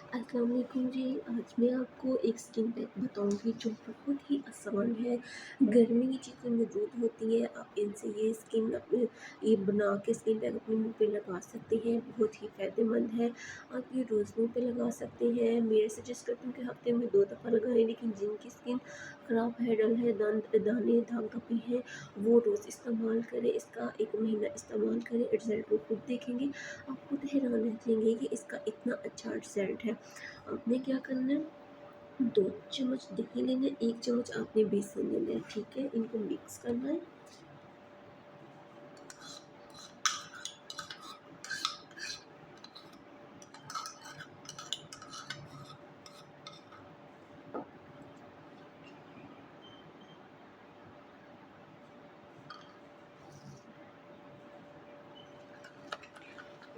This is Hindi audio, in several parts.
अस्सलाम वालेकुम जी। आज मैं आपको एक स्किन पैक बताऊंगी जो बहुत ही आसान है। गर्मी की चीज़ें मौजूद होती हैं, आप इनसे ये स्किन अपने ये बना के स्किन पैक अपने मुंह पे लगा सकते हैं। बहुत ही फ़ायदेमंद है। आप ये रोज़ मुंह पे लगा सकते हैं। मेरे सजेस्ट करती हूँ कि हफ्ते में 2 दफ़ा लगाएं, लेकिन जिनकी स्किन ख़राब है, डल है, दाने दाग धब्बे हैं, वो रोज़ इस्तेमाल करें। इसका 1 महीना इस्तेमाल करें, रिज़ल्ट वो खुद देखेंगे। आप खुद हैरान रह जाएंगे कि इसका इतना अच्छा रिज़ल्ट है। आपने क्या करना है, 2 चम्मच दही लेना है, 1 चम्मच आपने बेसन लेना है, ठीक है? इनको मिक्स करना है।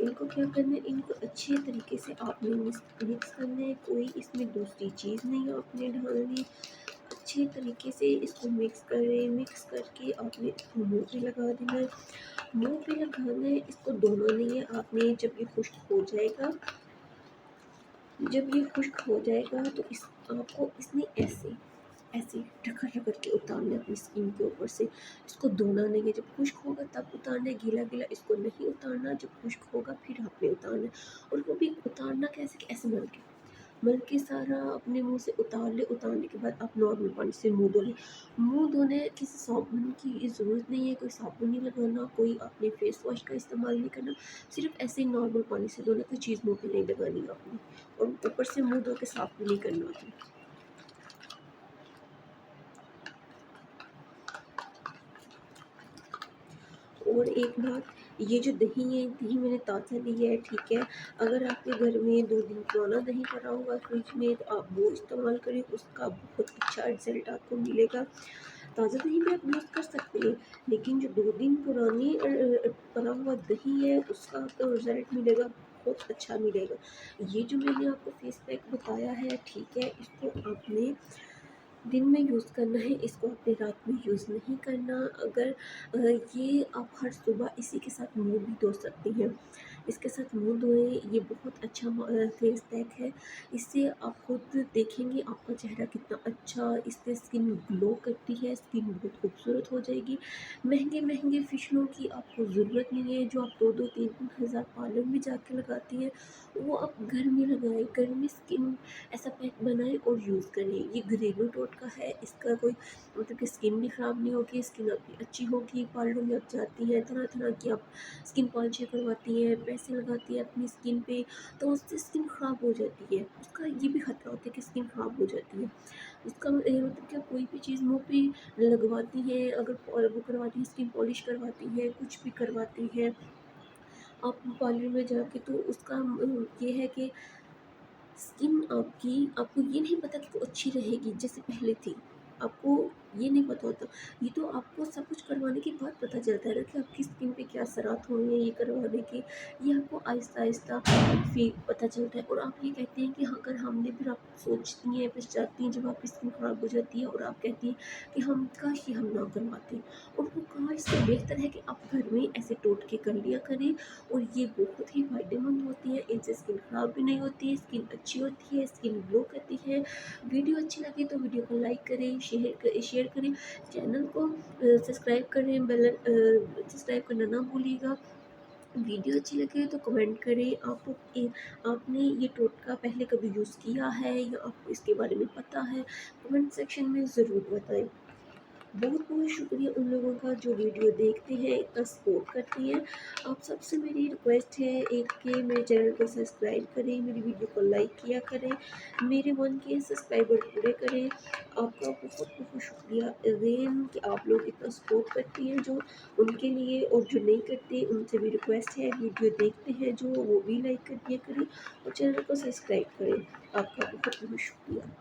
इनको क्या करना है, इनको अच्छे तरीके से आपने मिक्स करना है। कोई इसमें दूसरी चीज़ नहीं आपने डालनी। अच्छे तरीके से इसको मिक्स करें। मिक्स करके आपने इसको मुँह पे लगा देना है। मुँह पे लगाना है, इसको धोना नहीं है आपने। जब ये खुश्क हो जाएगा तो इस आपको इसमें ऐसे ऐसे रगड़ रगड़ के उतारना है अपनी स्किन के ऊपर से। इसको धोना नहीं है, जब खुश्क होगा तब उतारना है, गीला गीला इसको नहीं उतारना। जब खुश्क होगा फिर आपने उतारना है। और वो भी उतारना कैसे कि ऐसे मल के सारा अपने मुंह से उतार ले। उतारने के बाद आप नॉर्मल पानी से मुंह धो लें। मुंह धोने किसी साबुन की ज़रूरत नहीं है, कोई साबुन नहीं लगाना, कोई आपने फेस वॉश का इस्तेमाल नहीं करना। सिर्फ ऐसे ही नॉर्मल पानी से धोना, कोई चीज़ मुंह पे नहीं लगानी आपने। और ऊपर से मुंह धो के साफ भी नहीं करना आपने। और एक बात, ये जो दही है, दही मैंने ताज़ा ली है, ठीक है? अगर आपके घर में 2 दिन पुराना दही पड़ा होगा फ्रिज में, तो आप वो इस्तेमाल करें, उसका बहुत अच्छा रिज़ल्ट आपको मिलेगा। ताज़ा दही भी आप यूज़ कर सकते हैं, लेकिन जो 2 दिन पुरानी पड़ा हुआ दही है, उसका आपको रिज़ल्ट मिलेगा, बहुत अच्छा मिलेगा। ये जो मैंने आपको फेस पैक बताया है, ठीक है? इसको आपने दिन में यूज़ करना है, इसको आपने रात में यूज़ नहीं करना। अगर ये आप हर सुबह इसी के साथ मुँह भी धो सकती हैं। इसके साथ मुँह धोएँ, ये बहुत अच्छा फेस पैक है। इससे आप खुद देखेंगे आपका चेहरा कितना अच्छा, इससे स्किन ग्लो करती है, स्किन बहुत खूबसूरत हो जाएगी। महँगे-महँगे फेशियलों की आपको ज़रूरत नहीं है, जो आप 2-2 3-3 हज़ार पार्लर में जाके लगाती हैं, वो आप घर में लगाएँ। घर में स्किन ऐसा पैक बनाएँ और यूज़ करें। ये घरेलू टोटका है, इसका कोई मतलब कि स्किन भी ख़राब नहीं होगी, स्किन आपकी अच्छी होगी। पार्लर में आप जाती हैं, तरह-तरह की आप स्किन पॉलिशें करवाती हैं, पैसे लगाती हैं अपनी स्किन पे, तो उससे स्किन ख़राब हो जाती है। उसका ये भी खतरा होता है कि स्किन ख़राब हो जाती है। उसका ये मतलब कि आप कोई भी चीज़ मुँह पे लगवाती हैं, अगर वो करवाती हैं, स्किन पॉलिश करवाती हैं, कुछ भी करवाती हैं आप पार्लर में जाके, तो उसका ये है कि स्किन आपको ये नहीं पता कि वो अच्छी रहेगी जैसे पहले थी। आपको ये नहीं पता होता। ये तो आपको सब कुछ करवाने के बाद पता चलता है ना कि आपकी स्किन पे क्या असरात हो रहे हैं ये करवाने के। ये आपको आहिस्ता-आहिस्ता पता चलता है। और आप ये कहते हैं कि हाँ, अगर हमने फिर आप सोचती हैं, पछताती हैं जब आपकी स्किन ख़राब हो जाती है और आप कहती हैं कि हम काश ये हम ना करवाते। और वो काश से बेहतर है कि आप घर में ऐसे टोटके कर लिया करें। और ये बहुत ही फ़ायदेमंद होती है, इनसे स्किन ख़राब भी नहीं होती है, स्किन अच्छी होती है, स्किन ग्लो करती है। वीडियो अच्छी लगी तो वीडियो को लाइक करें, शेयर करें, चैनल को सब्सक्राइब करें, सब्सक्राइब करना ना भूलिएगा। वीडियो अच्छी लगे तो कमेंट करें। आपने ये टोटका पहले कभी यूज़ किया है या आपको इसके बारे में पता है? कमेंट सेक्शन में ज़रूर बताएँ। बहुत बहुत शुक्रिया उन लोगों का जो वीडियो देखते हैं, इतना सपोर्ट करते हैं। आप सबसे मेरी रिक्वेस्ट है एक कि मेरे चैनल को सब्सक्राइब करें, मेरी वीडियो को लाइक किया करें, मेरे 1K सब्सक्राइबर पूरे करें। आपका बहुत बहुत शुक्रिया अगेन कि आप लोग इतना सपोर्ट करते हैं। जो उनके लिए, और जो नहीं करते उनसे भी रिक्वेस्ट है, वीडियो देखते हैं जो वो भी लाइक कर दिया करें और चैनल को सब्सक्राइब करें। आपका बहुत बहुत शुक्रिया।